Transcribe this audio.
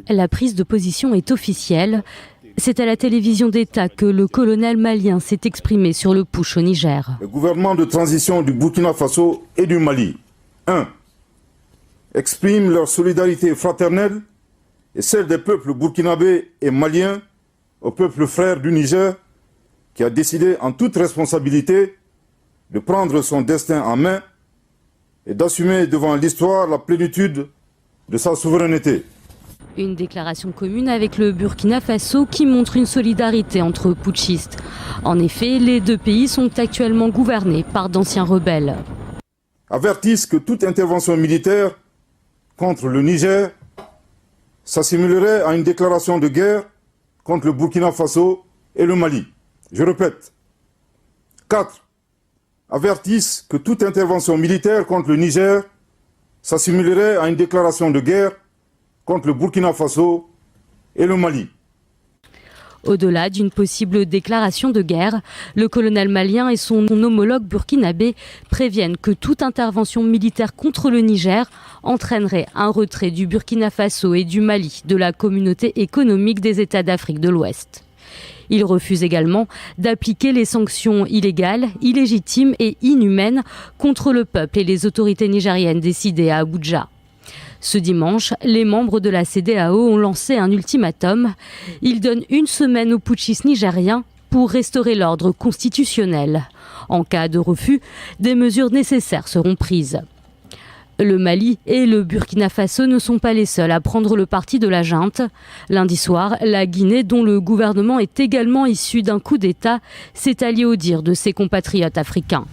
La prise de position est officielle. C'est à la télévision d'État que le colonel malien s'est exprimé sur le putsch au Niger. Le gouvernement de transition du Burkina Faso et du Mali, 1. exprime leur solidarité fraternelle et celle des peuples burkinabés et maliens au peuple frère du Niger qui a décidé en toute responsabilité de prendre son destin en main et d'assumer devant l'histoire la plénitude de sa souveraineté. Une déclaration commune avec le Burkina Faso qui montre une solidarité entre putschistes. En effet, les deux pays sont actuellement gouvernés par d'anciens rebelles. Avertissent que toute intervention militaire contre le Niger s'assimilerait à une déclaration de guerre contre le Burkina Faso et le Mali. Je répète. 4. Avertissent que toute intervention militaire contre le Niger s'assimilerait à une déclaration de guerre contre le Burkina Faso et le Mali. Au-delà d'une possible déclaration de guerre, le colonel malien et son homologue burkinabé préviennent que toute intervention militaire contre le Niger entraînerait un retrait du Burkina Faso et du Mali de la communauté économique des États d'Afrique de l'Ouest. Ils refusent également d'appliquer les sanctions illégales, illégitimes et inhumaines contre le peuple et les autorités nigériennes décidées à Abuja. Ce dimanche, les membres de la CEDEAO ont lancé un ultimatum. Ils donnent une semaine aux putschistes nigériens pour restaurer l'ordre constitutionnel. En cas de refus, des mesures nécessaires seront prises. Le Mali et le Burkina Faso ne sont pas les seuls à prendre le parti de la junte. Lundi soir, la Guinée, dont le gouvernement est également issu d'un coup d'État, s'est alliée au dire de ses compatriotes africains.